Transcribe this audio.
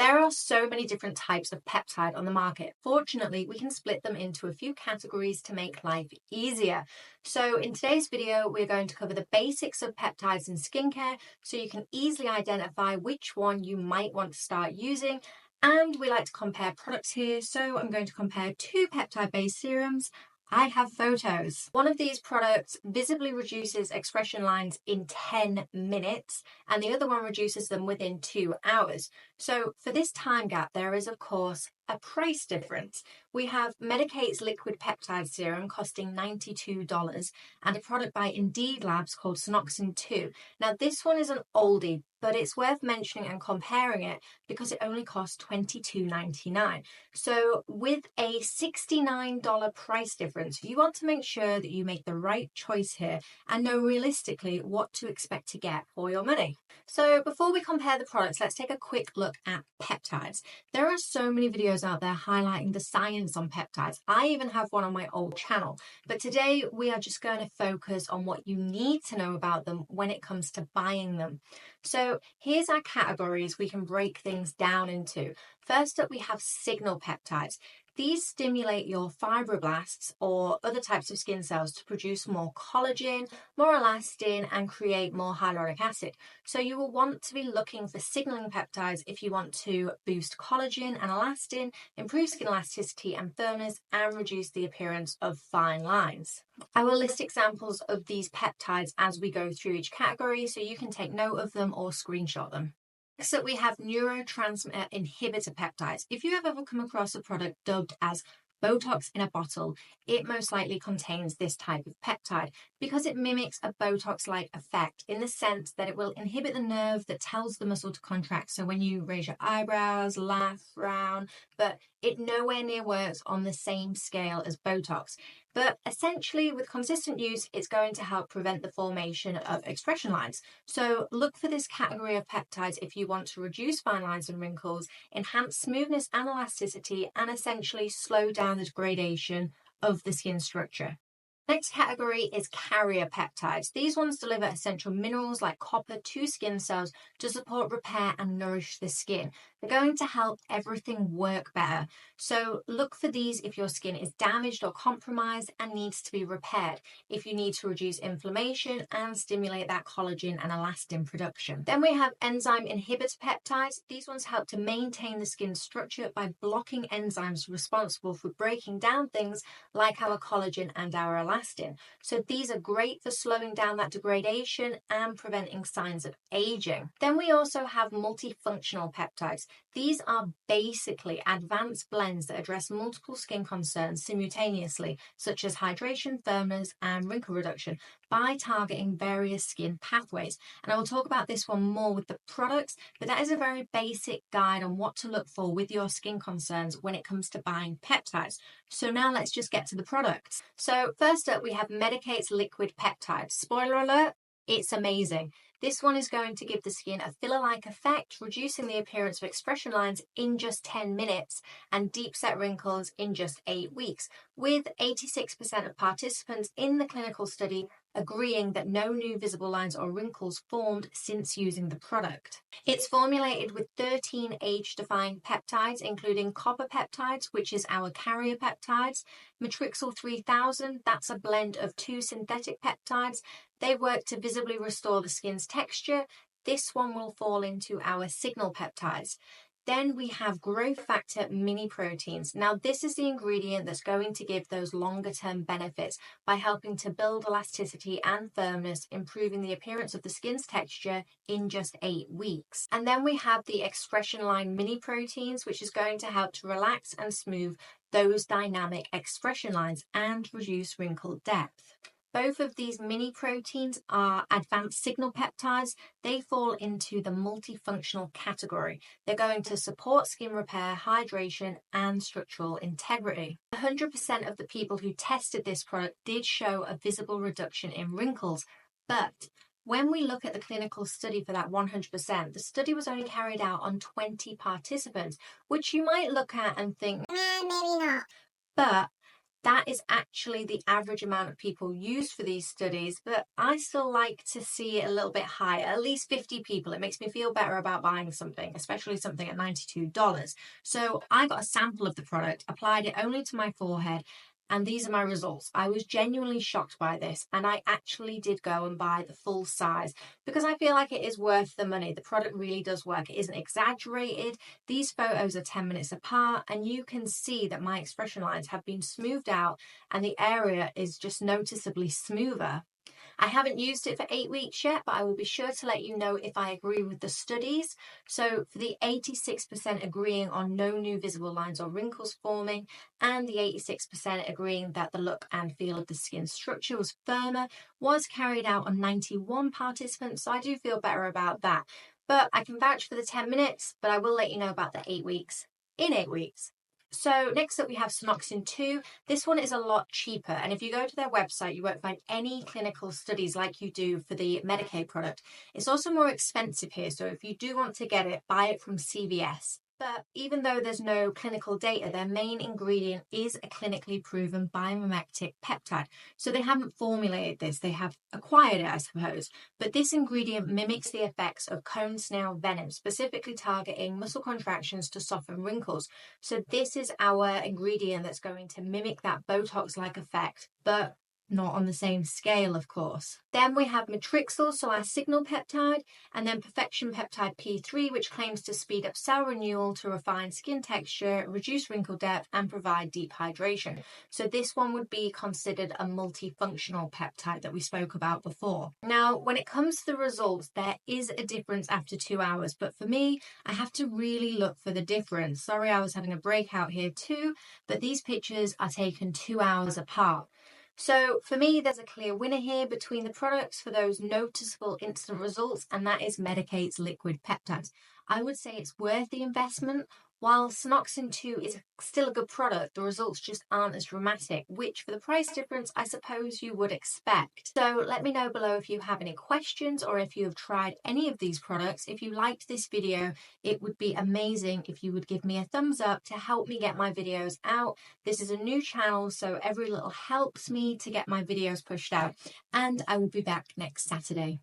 There are so many different types of peptide on the market. Fortunately, we can split them into a few categories to make life easier. So in today's video, we're going to cover the basics of peptides in skincare so you can easily identify which one you might want to start using. And we like to compare products here, so I'm going to compare two peptide-based serums. I have photos. One of these products visibly reduces expression lines in 10 minutes, and the other one reduces them within 2 hours. So for this time gap, there is, of course, a price difference. We have Medicate's liquid peptide serum costing $92 and a product by Indeed Labs called Sonoxin 2. Now, this one is an oldie, but it's worth mentioning and comparing it because it only costs $22.99. So with a $69 price difference, you want to make sure that you make the right choice here and know realistically what to expect to get for your money. So before we compare the products, let's take a quick look at peptides. There are so many videos out there highlighting the science on peptides. I even have one on my old channel, but today we are just going to focus on what you need to know about them when it comes to buying them. So here's our categories we can break things down into. First up, we have signal peptides. These stimulate your fibroblasts or other types of skin cells to produce more collagen, more elastin, and create more hyaluronic acid. So you will want to be looking for signaling peptides if you want to boost collagen and elastin, improve skin elasticity and firmness, and reduce the appearance of fine lines. I will list examples of these peptides as we go through each category so you can take note of them or screenshot them. Next up, we have neurotransmitter inhibitor peptides. If you have ever come across a product dubbed as Botox in a bottle, it most likely contains this type of peptide because it mimics a Botox-like effect in the sense that it will inhibit the nerve that tells the muscle to contract. So when you raise your eyebrows, laugh, frown, but it nowhere near works on the same scale as Botox. But essentially, with consistent use, it's going to help prevent the formation of expression lines. So look for this category of peptides if you want to reduce fine lines and wrinkles, enhance smoothness and elasticity, and essentially slow down the degradation of the skin structure. Next category is carrier peptides. These ones deliver essential minerals like copper to skin cells to support repair and nourish the skin. They're going to help everything work better. So look for these if your skin is damaged or compromised and needs to be repaired, if you need to reduce inflammation and stimulate that collagen and elastin production. Then we have enzyme inhibitor peptides. These ones help to maintain the skin structure by blocking enzymes responsible for breaking down things like our collagen and our elastin. So these are great for slowing down that degradation and preventing signs of aging. Then we also have multifunctional peptides. These are basically advanced blends that address multiple skin concerns simultaneously, such as hydration, firmness, and wrinkle reduction by targeting various skin pathways. And I will talk about this one more with the products, but that is a very basic guide on what to look for with your skin concerns when it comes to buying peptides. So now let's just get to the products. So first up, we have Medicate's liquid peptides. Spoiler alert, it's amazing. This one is going to give the skin a filler-like effect, reducing the appearance of expression lines in just 10 minutes and deep-set wrinkles in just 8 weeks, with 86% of participants in the clinical study agreeing that no new visible lines or wrinkles formed since using the product. It's formulated with 13 age-defying peptides, including copper peptides, which is our carrier peptides, Matrixyl 3000, that's a blend of 2 synthetic peptides. They work to visibly restore the skin's texture. This one will fall into our signal peptides. Then we have growth factor mini proteins. Now, this is the ingredient that's going to give those longer term benefits by helping to build elasticity and firmness, improving the appearance of the skin's texture in just 8 weeks. And then we have the expression line mini proteins, which is going to help to relax and smooth those dynamic expression lines and reduce wrinkle depth. Both of these mini proteins are advanced signal peptides. They fall into the multifunctional category. They're going to support skin repair, hydration, and structural integrity. 100% of the people who tested this product did show a visible reduction in wrinkles, but when we look at the clinical study for that 100%, the study was only carried out on 20 participants, which you might look at and think, maybe not. But That is actually the average amount of people used for these studies, but I still like to see it a little bit higher, at least 50 people. It makes me feel better about buying something, especially something at $92. So I got a sample of the product, applied it only to my forehead, and these are my results. I was genuinely shocked by this, and I actually did go and buy the full size because I feel like it is worth the money. The product really does work. It isn't exaggerated. These photos are 10 minutes apart, and you can see that my expression lines have been smoothed out and the area is just noticeably smoother. I haven't used it for 8 weeks yet, but I will be sure to let you know if I agree with the studies. So for the 86% agreeing on no new visible lines or wrinkles forming, and the 86% agreeing that the look and feel of the skin structure was firmer, was carried out on 91 participants. So I do feel better about that. But I can vouch for the 10 minutes, but I will let you know about the 8 weeks in 8 weeks. So next up we have Sonoxin 2. This one is a lot cheaper, and if you go to their website you won't find any clinical studies like you do for the Medicaid product. It's also more expensive here, so if you do want to get it, buy it from CVS. But even though there's no clinical data, their main ingredient is a clinically proven biomimetic peptide. So they haven't formulated this, they have acquired it, I suppose. But this ingredient mimics the effects of cone snail venom, specifically targeting muscle contractions to soften wrinkles. So this is our ingredient that's going to mimic that Botox-like effect, but not on the same scale, of course. Then we have matrixyl, so our signal peptide, and then perfection peptide P3, which claims to speed up cell renewal to refine skin texture, reduce wrinkle depth, and provide deep hydration. So this one would be considered a multifunctional peptide that we spoke about before. Now, when it comes to the results, there is a difference after 2 hours, but for me, I have to really look for the difference. Sorry, I was having a breakout here too, but these pictures are taken 2 hours apart. So for me, there's a clear winner here between the products for those noticeable instant results, and that is Medicaid's liquid peptides. I would say it's worth the investment. While Sonoxin 2 is still a good product, the results just aren't as dramatic, which for the price difference, I suppose you would expect. So let me know below if you have any questions or if you have tried any of these products. If you liked this video, it would be amazing if you would give me a thumbs up to help me get my videos out. This is a new channel, so every little helps me to get my videos pushed out, and I will be back next Saturday.